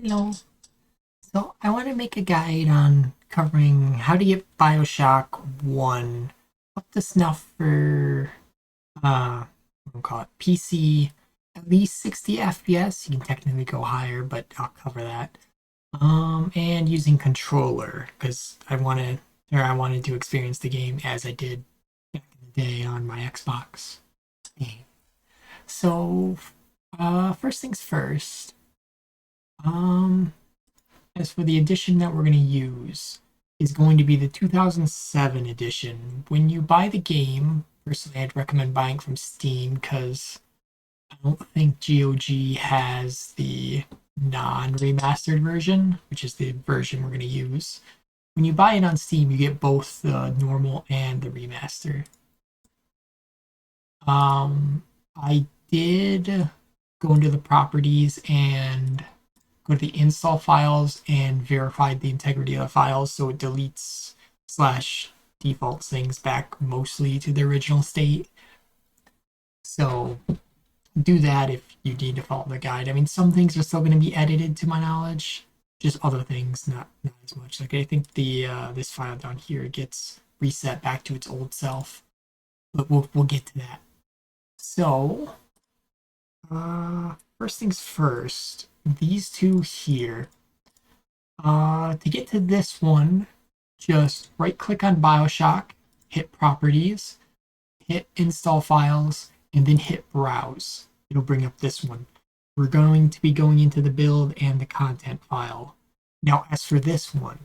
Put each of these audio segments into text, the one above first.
Hello. So I want to make a guide on covering how to get Bioshock 1 up to snuff for we'll call it PC at least 60 FPS. You can technically go higher, but I'll cover that. And using controller because I wanted to experience the game as I did back in the day on my Xbox. So, first things first. Um, As for the edition that we're going to use, is going to be the 2007 edition. When you buy the game, personally, I'd recommend buying from Steam because I don't think GOG has the non-remastered version, which is the version we're going to use. When you buy it on Steam, you get both the normal and the remaster. I did go into the properties and go to the install files and verify the integrity of the files so it deletes slash defaults things back mostly to the original state. So do that if you need to follow the guide. I mean, some things are still going to be edited to my knowledge, just other things not as much. Like I think the this file down here gets reset back to its old self, but we'll get to that. So first things first, these two here. To get to this one, just right click on Bioshock, hit properties, hit install files, and then hit browse. It'll bring up this one. We're going to be going into the build and the content file. Now, as for this one's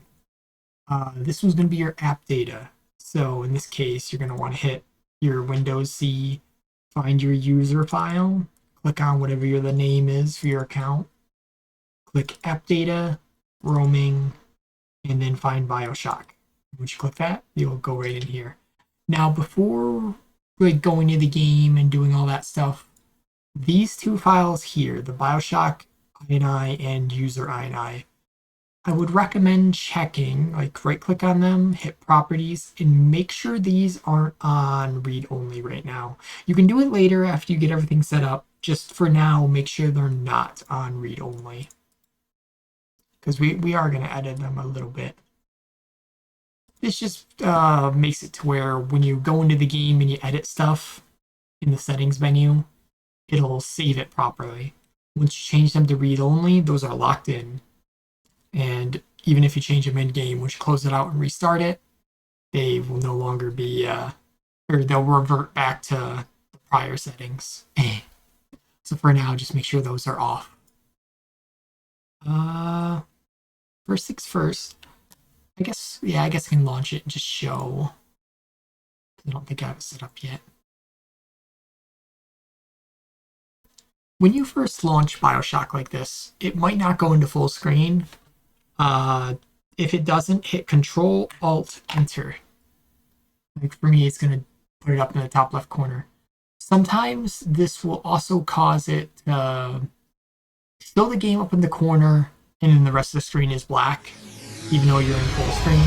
going to be your app data. So in this case, you're going to want to hit your Windows C, find your user file, click on whatever the name is for your account, click app data, roaming, and then find Bioshock. Once you click that, you'll go right in here. Now, before going to the game and doing all that stuff, these two files here, the Bioshock INI and user INI, I would recommend checking, like right click on them, hit properties, and make sure these aren't on read only right now. You can do it later after you get everything set up. Just for now, make sure they're not on read only. Because we are going to edit them a little bit. This just makes it to where when you go into the game and you edit stuff in the settings menu, it'll save it properly. Once you change them to read only, those are locked in. And even if you change them in game, once you close it out and restart it, they will no longer be, or they'll revert back to the prior settings. So for now, just make sure those are off. First things first, I guess I can launch it and just show. I don't think I have it set up yet. When you first launch Bioshock like this, it might not go into full screen. If it doesn't, hit Control Alt Enter. Like for me, it's gonna put it up in the top left corner. Sometimes this will also cause it to show the game up in the corner, and then the rest of the screen is black, even though you're in full screen.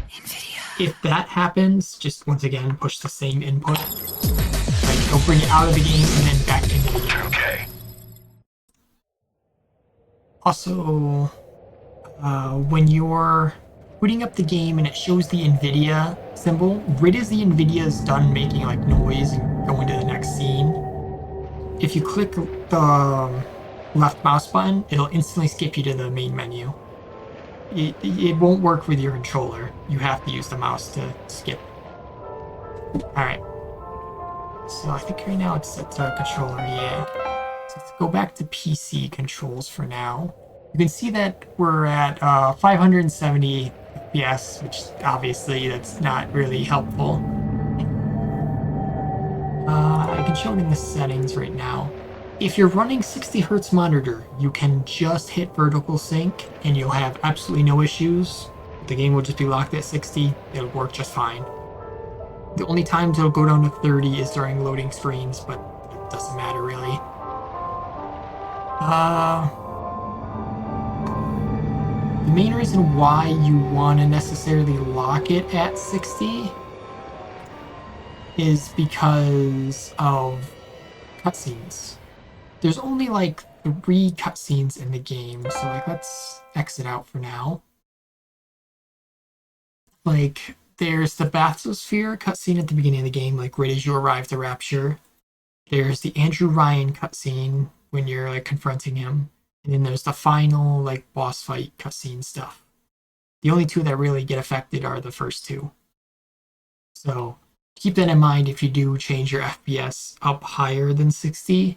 Nvidia. If that happens, just once again push the same input. Like it'll bring it out of the game and then back into the game. Okay. Also, when you're booting up the game and it shows the Nvidia symbol, right as the Nvidia is done making like noise and going to the next scene, if you click the left mouse button, it'll instantly skip you to the main menu. It won't work with your controller. You have to use the mouse to skip. Alright. So I think right now it's set to controller, yeah. So let's go back to PC controls for now. You can see that we're at 570 FPS, which obviously that's not really helpful. I can show it in the settings right now. If you're running 60 Hz monitor, you can just hit vertical sync and you'll have absolutely no issues. The game will just be locked at 60, it'll work just fine. The only times it'll go down to 30 is during loading screens, but it doesn't matter really. The main reason why you want to necessarily lock it at 60 is because of cutscenes. there's only like 3 cutscenes in the game, so like let's exit out for now. Like there's the bathysphere cutscene at the beginning of the game, like right as you arrive to Rapture. There's the Andrew Ryan cutscene when you're like confronting him, and then there's the final like boss fight cutscene stuff. The only 2 that really get affected are the first 2. So keep that in mind if you do change your FPS up higher than 60.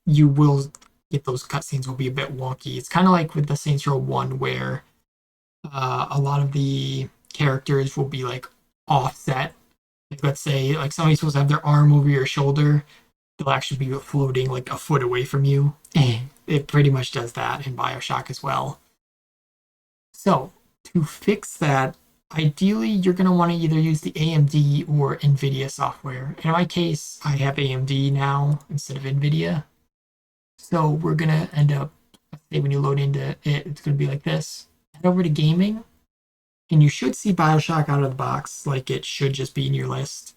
You will get those cutscenes will be a bit wonky. It's kind of like with the Saints Row 1 where a lot of the characters will be like offset. Like let's say like somebody's supposed to have their arm over your shoulder, they'll actually be floating like a foot away from you. It pretty much does that in Bioshock as well. So to fix that, ideally you're going to want to either use the AMD or Nvidia software. In my case, I have AMD now instead of Nvidia. So we're going to end up, let's say when you load into it, it's going to be like this. Head over to gaming, and you should see Bioshock out of the box, like it should just be in your list.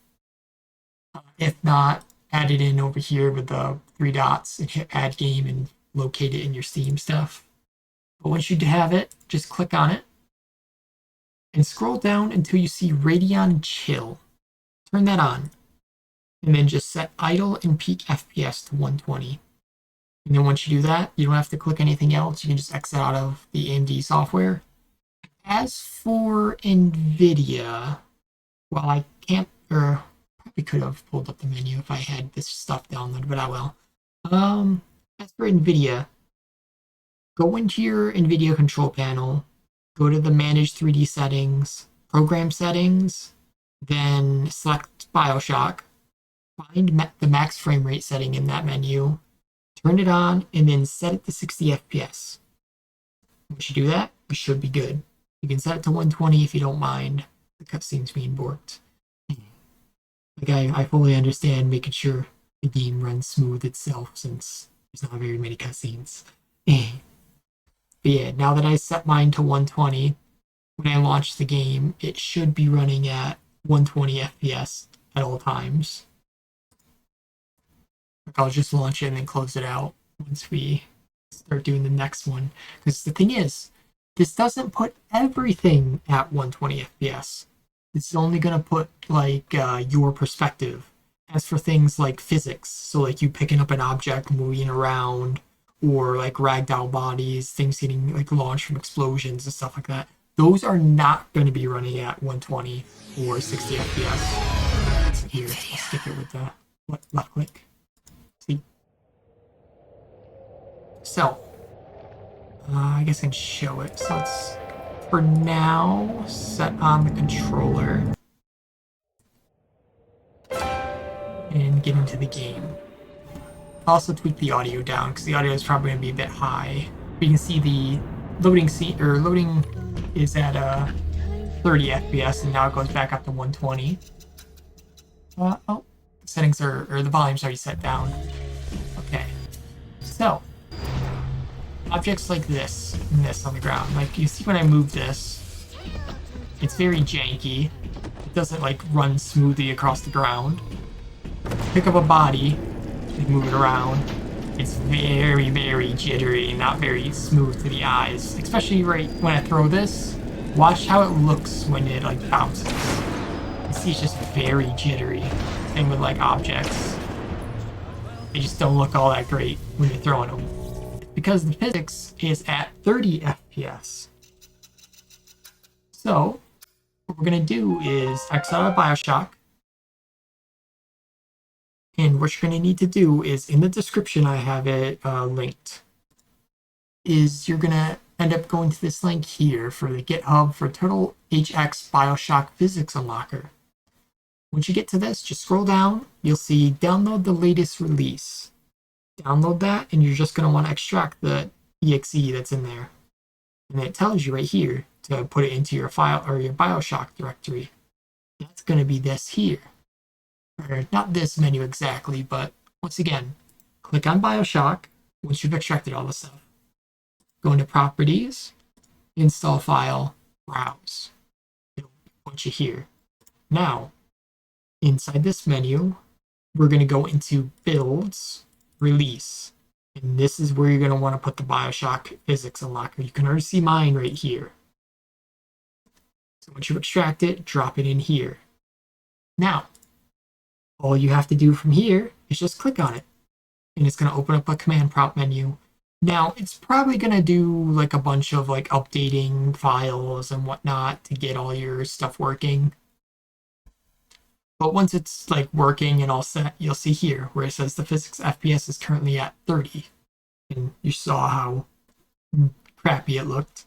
If not, add it in over here with the 3 dots and hit add game and locate it in your Steam stuff. But once you have it, just click on it and scroll down until you see Radeon Chill. Turn that on, and then just set idle and peak FPS to 120. And then once you do that, you don't have to click anything else. You can just exit out of the AMD software. As for Nvidia, well, I can't, or probably could have pulled up the menu if I had this stuff downloaded, but I will. As for Nvidia, go into your Nvidia control panel, go to the Manage 3D settings, Program settings, then select Bioshock, find the max frame rate setting in that menu, turn it on, and then set it to 60 FPS. Once you do that, you should be good. You can set it to 120 if you don't mind the cutscenes being borked. Like I fully understand making sure the game runs smooth itself since there's not very many cutscenes. But yeah, now that I set mine to 120, when I launch the game, it should be running at 120 FPS at all times. Like I'll just launch it and then close it out once we start doing the next one. Because the thing is, this doesn't put everything at 120 FPS. This is only going to put like your perspective. As for things like physics, so like you picking up an object, moving around, or like ragdoll bodies, things getting like launched from explosions and stuff like that, those are not going to be running at 120 or 60 FPS. Here, I'll skip it with the left click. See? So, I guess I can show it. So let's, for now, set on the controller and get into the game. Also tweak the audio down because the audio is probably going to be a bit high. You can see the loading is at 30 FPS and now it goes back up to 120. Oh, settings or the volume's already set down. Okay, so objects like this and this on the ground, like you see when I move this, it's very janky. It doesn't like run smoothly across the ground. Pick up a body and move it around. It's very, very jittery, not very smooth to the eyes. Especially right when I throw this. Watch how it looks when it like bounces. You see it's just very jittery. Same with like objects. They just don't look all that great when you're throwing them. Because the physics is at 30 FPS. So, what we're going to do is exit out of Bioshock. And what you're going to need to do is, in the description I have it linked, is you're going to end up going to this link here for the GitHub for Turtle HX Bioshock Physics Unlocker. Once you get to this, just scroll down. You'll see download the latest release. Download that, and you're just going to want to extract the exe that's in there. And it tells you right here to put it into your file or your Bioshock directory. That's going to be this here. Or not this menu exactly, but once again, click on Bioshock once you've extracted all the stuff. Go into Properties, Install File, Browse. It'll put you here. Now, inside this menu, we're going to go into builds, release. And this is where you're going to want to put the Bioshock physics unlocker. You can already see mine right here. So once you extract it, drop it in here. Now, all you have to do from here is just click on it. And it's going to open up a command prompt menu. Now, it's probably going to do like a bunch of like updating files and whatnot to get all your stuff working. But once it's like working and all set, you'll see here where it says the physics FPS is currently at 30. And you saw how crappy it looked.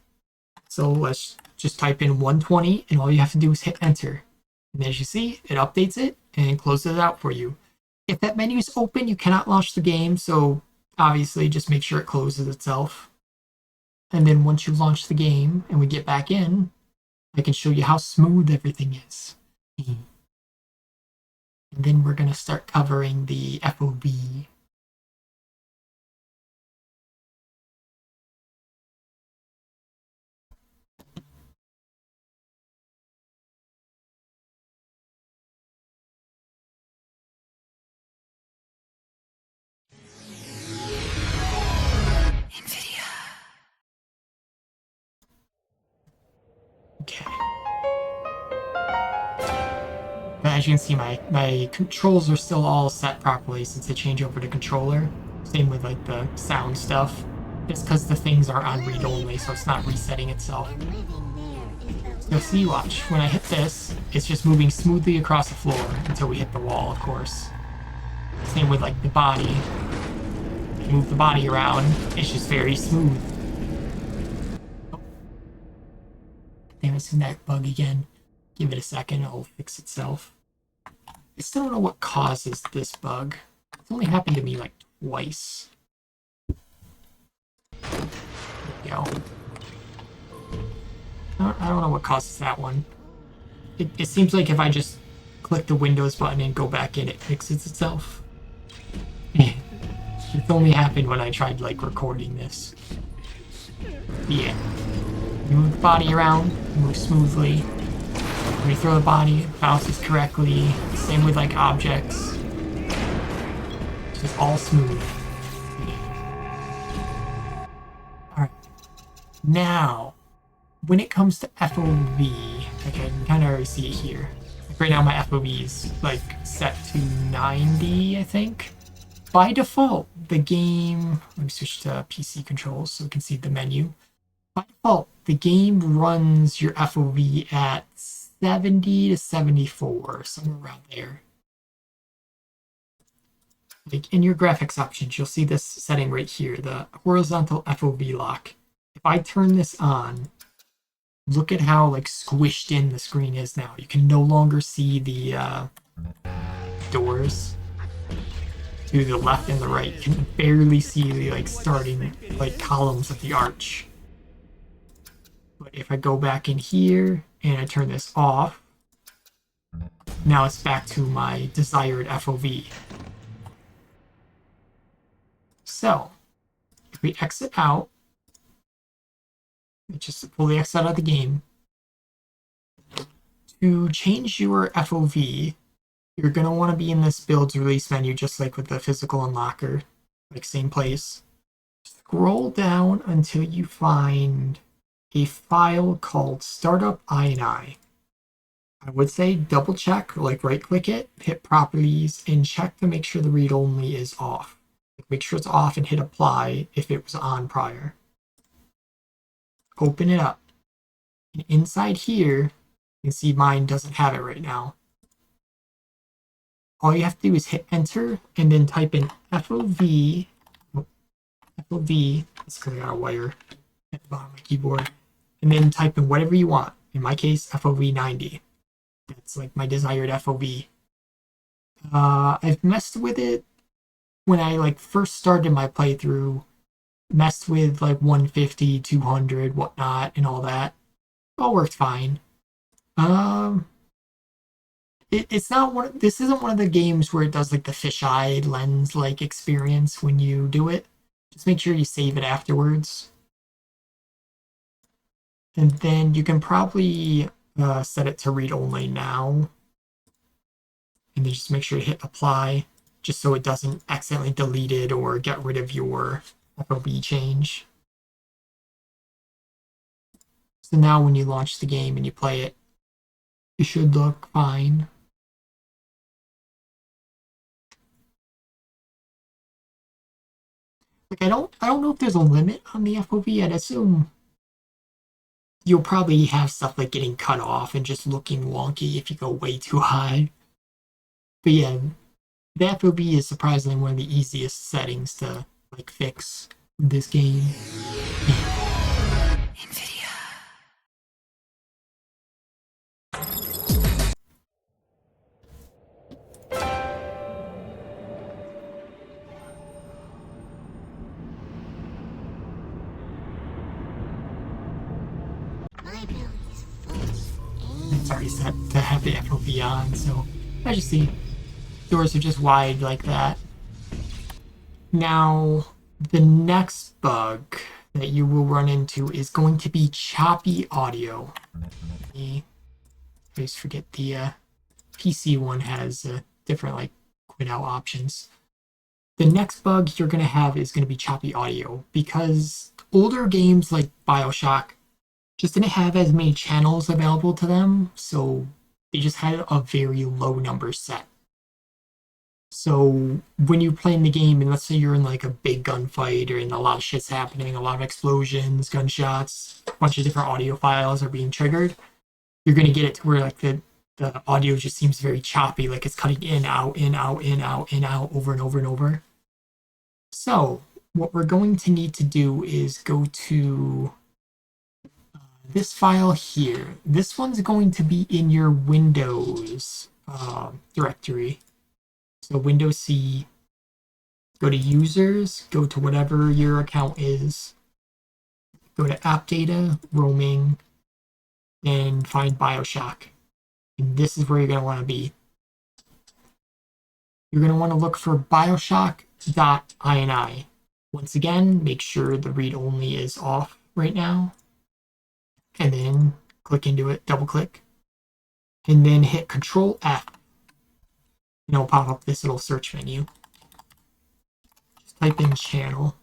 So let's just type in 120 and all you have to do is hit enter. And as you see, it updates it and closes it out for you. If that menu is open, you cannot launch the game, so obviously just make sure it closes itself. And then once you launch the game and we get back in, I can show you how smooth everything is. And then we're going to start covering the FOV. Nvidia. Okay. But as you can see, my controls are still all set properly since I changed over to controller. Same with like the sound stuff. Just because the things are on read only, so it's not resetting itself. So see, watch. When I hit this, it's just moving smoothly across the floor until we hit the wall, of course. Same with like the body. Move the body around, it's just very smooth. Oh. Damn, it's in that bug again. Give it a second, it'll fix itself. I still don't know what causes this bug. It's only happened to me like twice. There we go. I don't know what causes that one. It seems like if I just click the Windows button and go back in, it fixes itself. It's only happened when I tried like recording this. Yeah. You move the body around, move smoothly. When you throw the body, it bounces correctly. Same with like objects. It's just all smooth. Alright. Now, when it comes to FOV, like I can kind of already see it here. Like right now my FOV is like set to 90, I think. By default, the game, let me switch to PC controls so we can see the menu. By default, the game runs your FOV at 70 to 74, somewhere around there. Like in your graphics options, you'll see this setting right here, the horizontal FOV lock. If I turn this on, look at how like squished in the screen is now. You can no longer see the doors to the left and the right. You can barely see the like starting like columns of the arch. But if I go back in here and I turn this off, now it's back to my desired FOV. So if we exit out, just fully exit out of the game, to change your FOV, you're going to want to be in this builds release menu, just like with the physical unlocker, like same place. Scroll down until you find a file called startup ini. I would say double check, like right click it, hit properties, and check to make sure the read only is off. Like make sure it's off and hit apply if it was on prior. Open it up. And inside here, you can see mine doesn't have it right now. All you have to do is hit enter and then type in FOV. FOV, that's because I got a wire at the bottom of my keyboard. And then type in whatever you want. In my case, FOV 90. That's like my desired FOV. I've messed with it when I like first started my playthrough. Messed with like 150, 200, whatnot, and all that. All worked fine. It's not one. This isn't one of the games where it does like the fisheye lens like experience when you do it. Just make sure you save it afterwards, and then you can probably set it to read only now, and then just make sure to hit apply. just so it doesn't accidentally delete it or get rid of your FOV change. So now when you launch the game and you play it, it should look fine. Like I don't know if there's a limit on the FOV. I'd assume you'll probably have stuff like getting cut off and just looking wonky if you go way too high. But yeah, the FOV is surprisingly one of the easiest settings to like fix in this game. Nvidia. It's already set to have the FOV on, so as you see, doors are just wide like that. Now, the next bug that you will run into is going to be choppy audio. I always forget the PC one has different like quit out options. The next bug you're going to have is going to be choppy audio because older games like Bioshock just didn't have as many channels available to them, so they just had a very low number set. So when you're playing the game, and let's say you're in like a big gunfight or in a lot of shit's happening, a lot of explosions, gunshots, a bunch of different audio files are being triggered, you're gonna get it to where like the audio just seems very choppy, like it's cutting in, out, in, out, in, out, in, out, over and over and over. So what we're going to need to do is go to this file here. This one's going to be in your Windows directory. So Windows C, go to users, go to whatever your account is, go to app data, roaming, and find Bioshock. And this is where you're going to want to be. You're going to want to look for bioshock.ini. Once again, make sure the read only is off right now. And then click into it, double click, and then hit Control F. And it'll pop up this little search menu. Just type in channel,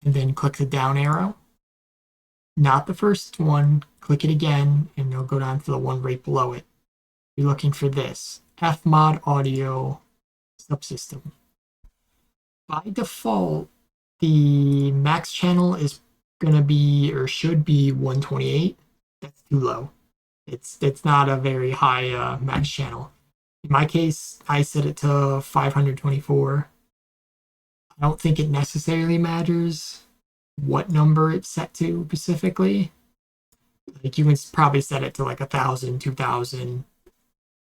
and then click the down arrow. Not the first one, click it again, and it'll go down to the one right below it. You're looking for this, Fmod Audio Subsystem. By default, the max channel is gonna be, or should be, 128. That's too low. It's not a very high max channel. In my case, I set it to 524. I don't think it necessarily matters what number it's set to specifically. Like you can probably set it to like 1,000, 2,000,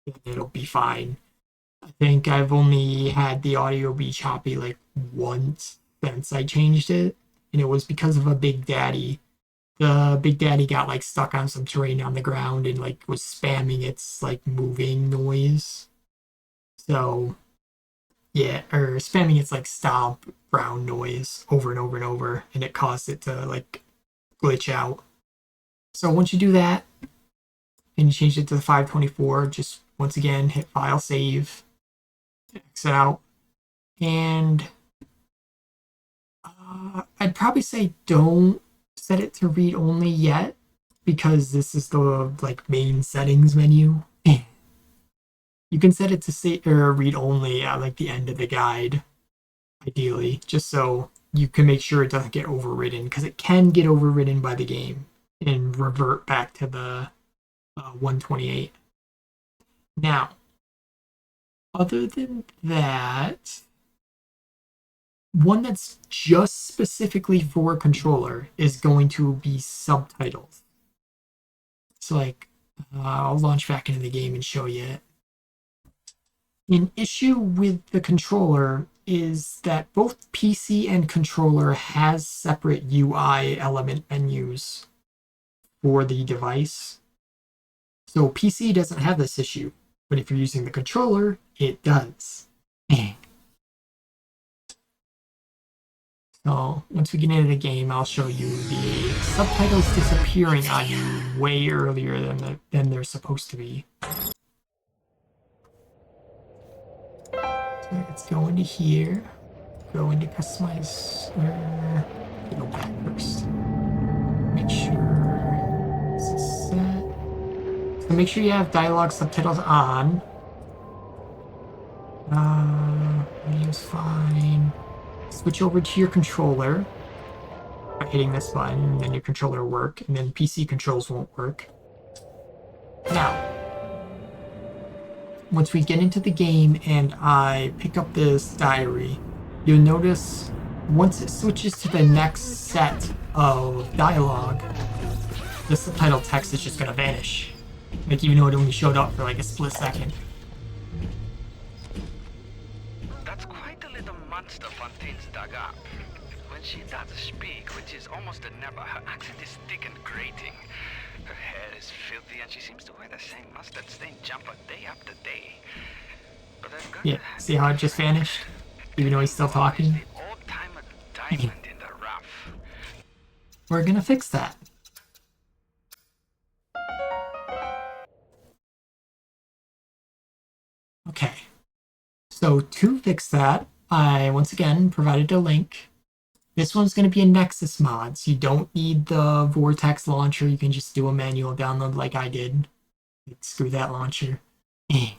and it'll be fine. I think I've only had the audio be choppy like once since I changed it, and it was because of a Big Daddy. The Big Daddy got like stuck on some terrain on the ground and like was spamming its like moving noise. So yeah, or spamming its like stomp ground noise over and over and over, and it caused it to like glitch out. So once you do that and you change it to the 524, just once again hit file, save, exit out, and I'd probably say don't set it to read only yet, because this is the like main settings menu. You can set it to say or read only at like the end of the guide, ideally, just so you can make sure it doesn't get overridden, because it can get overridden by the game and revert back to the 128. Now, other than that, one that's just specifically for a controller is going to be Subtitles. So like, I'll launch back into the game and show you it. An issue with the controller is that both PC and controller has separate UI element menus for the device. So PC doesn't have this issue, but if you're using the controller, it does. So once we get into the game, I'll show you the subtitles disappearing on you way earlier than they're supposed to be. let's go into here. Go into customize. Go back first. Make sure this is set. So make sure you have dialogue subtitles on. Audio's fine. Switch over to your controller by hitting this button, and then your controller will work, and then PC controls won't work. Now, once we get into the game and I pick up this diary, you'll notice once it switches to the next set of dialogue, the subtitle text is just gonna vanish. Like, even though it only showed up for like a split second. That's quite a little monster Fontaine's dug up. When she does speak, which is almost never, her accent is thick and grating. Her hair is filthy and she seems to wear the same mustard-stained jumper day after day. But I've got see how it just vanished? Even though he's still talking? The old-timer diamond in the rough. We're gonna fix that. Okay. So to fix that, I once again provided a link. This one's going to be a Nexus mod, so you don't need the Vortex launcher. You can just do a manual download like I did. Screw that launcher. Because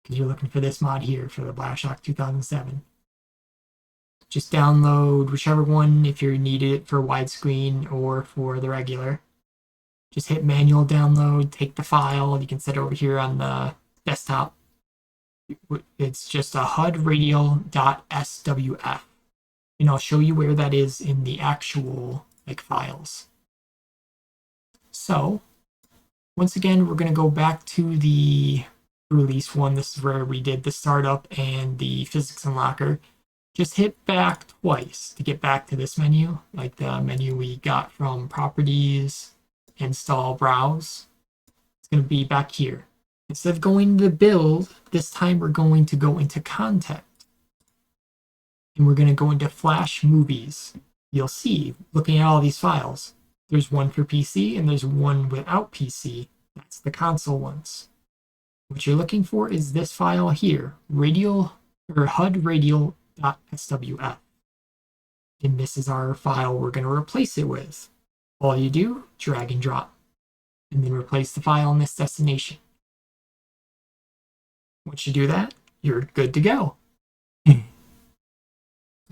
you're looking for this mod here for the Bioshock 2007. Just download whichever one if you need it for widescreen or for the regular. Just hit manual download, take the file. You can set it over here on the desktop. It's just a HUD radial.swf. And I'll show you where that is in the actual files. So once again, we're going to go back to the release one. This is where we did the startup and the physics unlocker. Just hit back twice to get back to this menu, like the menu we got from properties, install, browse. It's going to be back here. Instead of going to build, this time we're going to go into content. And we're going to go into Flash Movies. You'll see, looking at all these files, there's one for PC and there's one without PC. That's the console ones. What you're looking for is this file here, radial or HUD radial.swf. And this is our file we're going to replace it with. All you do, drag and drop, and then replace the file in this destination. Once you do that, you're good to go.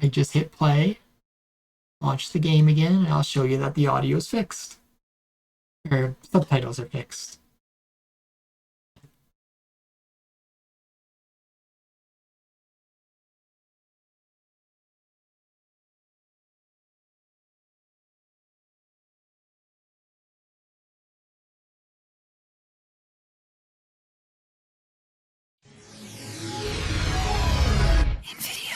I just hit play, launch the game again, and I'll show you that the audio is fixed. Or subtitles are fixed. Nvidia.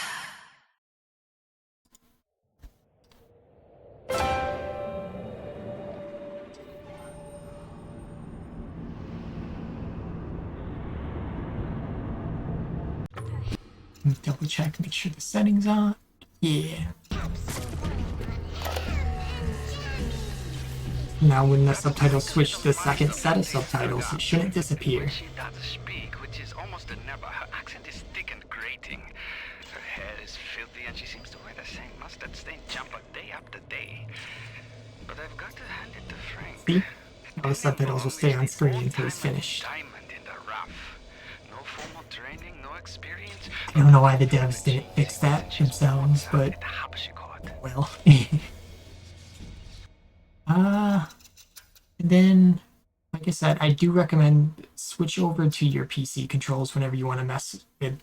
Double check, make sure the settings on. Yeah. Now when the subtitles switch to the second set of subtitles, it shouldn't disappear. She does speak, which is almost never. Her accent is thick and grating. Her hair is filthy and she seems to wear the same mustard-stained jumper day after day. But I've got to hand it to Frank. See? Now the subtitles will stay on screen until it's finished. Diamond in the rough. No formal training, no experience. I don't know why the devs didn't fix that themselves, but well. And then, like I said, I do recommend switch over to your PC controls whenever you want to mess with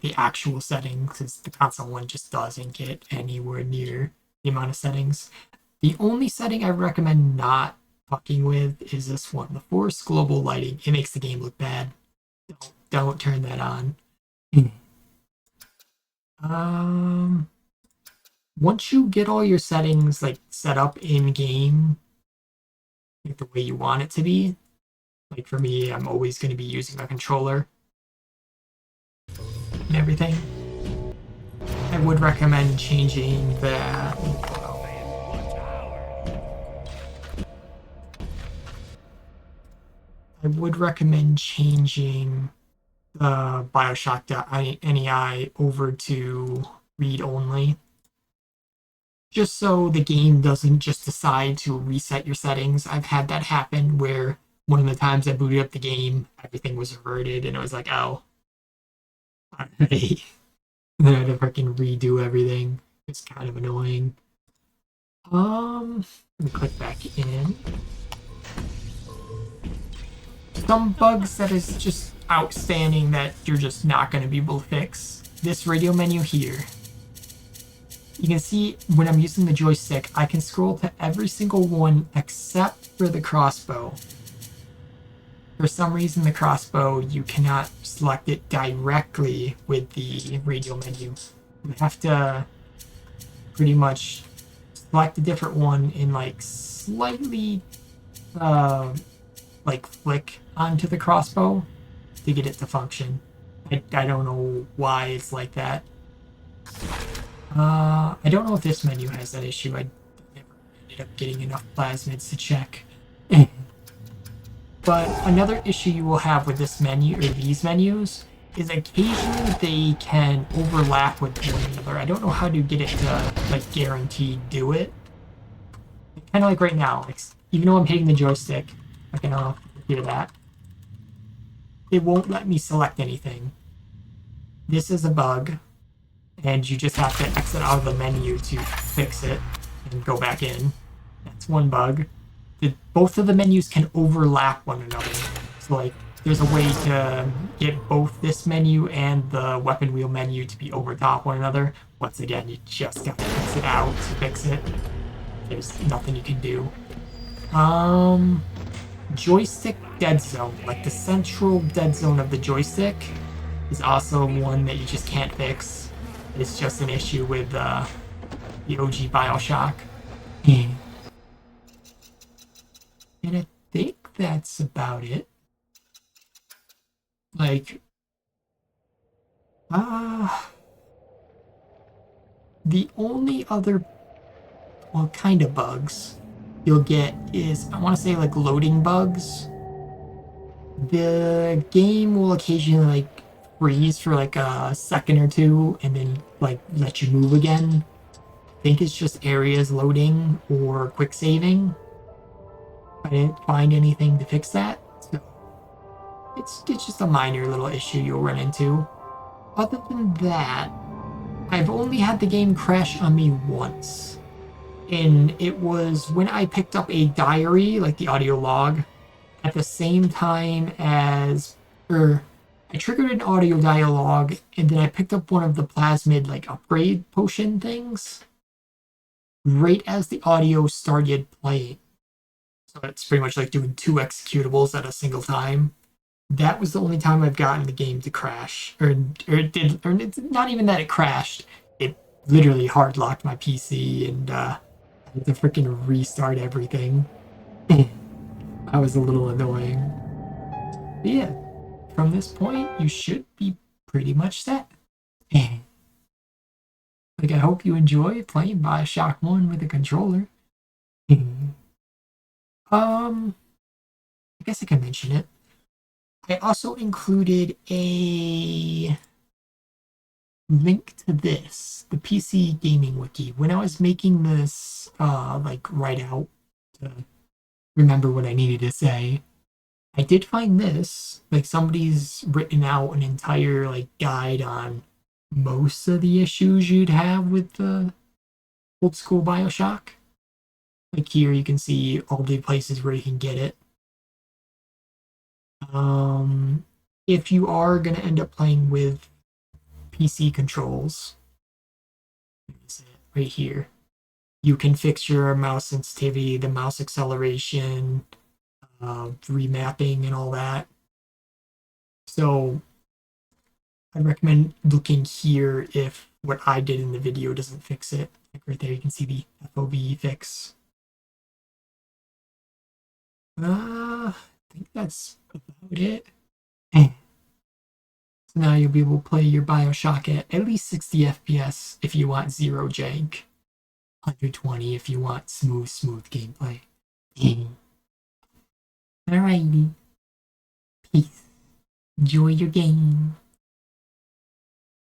the actual settings, because the console one just doesn't get anywhere near the amount of settings. The only setting I recommend not fucking with is this one, the Force Global Lighting. It makes the game look bad. Don't turn that on. Once you get all your settings set up in game, the way you want it to be, for me, I'm always going to be using a controller and everything. I would recommend changing that. I would recommend changing the Bioshock.NEI over to read only, just so the game doesn't just decide to reset your settings. I've had that happen where one of the times I booted up the game, everything was reverted, and it was like, oh, alright. Then I had to freaking redo everything. It's kind of annoying. Let me click back in. Some bugs that is just outstanding that you're just not going to be able to fix. This radio menu here. You can see when I'm using the joystick, I can scroll to every single one except for the crossbow. For some reason, the crossbow, you cannot select it directly with the radio menu. You have to pretty much select a different one and like slightly like flick onto the crossbow to get it to function. I don't know why it's like that. I don't know if this menu has that issue. I never ended up getting enough plasmids to check. But another issue you will have with this menu, or these menus, is occasionally they can overlap with one another. I don't know how to get it to, like, guarantee do it. Kind of like right now, like, even though I'm hitting the joystick, I can hear that. It won't let me select anything. This is a bug, and you just have to exit out of the menu to fix it and go back in. That's one bug. Both of the menus can overlap one another. So like there's a way to get both this menu and the weapon wheel menu to be over top one another. Once again, you just gotta exit out to fix it. There's nothing you can do. Joystick dead zone, like the central dead zone of the joystick, is also one that you just can't fix. It's just an issue with the OG Bioshock. And I think that's about it. Like, the only other, well, kind of bugs you'll get is, I want to say, like, loading bugs. The game will occasionally, like, freeze for, like, a second or two and then, like, let you move again. I think it's just areas loading or quick saving. I didn't find anything to fix that, so it's just a minor little issue you'll run into. Other than that, I've only had the game crash on me once. And it was when I picked up a diary, like the audio log, at the same time as, or I triggered an audio dialogue, and then I picked up one of the plasmid, like, upgrade potion things, right as the audio started playing. So it's pretty much like doing 2 executables at a single time. That was the only time I've gotten the game to crash, or it did, or it's not even that it crashed. It literally hard locked my PC and I had to freaking restart everything. That was a little annoying. But yeah, from this point, you should be pretty much set. Like, I hope you enjoy playing Bioshock 1 with a controller. I guess I can mention it. I also included a link to this, the PC gaming wiki. When I was making this, like, write out to remember what I needed to say, I did find this. Like, somebody's written out an entire, like, guide on most of the issues you'd have with the old school Bioshock. Like, here you can see all the places where you can get it. If you are going to end up playing with PC controls, right here, you can fix your mouse sensitivity, the mouse acceleration, remapping, and all that. So I recommend looking here if what I did in the video doesn't fix it. Like right there, you can see the FOV fix. I think that's about it. So now you'll be able to play your Bioshock at least 60 FPS if you want zero jank. 120 if you want smooth gameplay. Alrighty. Peace. Enjoy your game.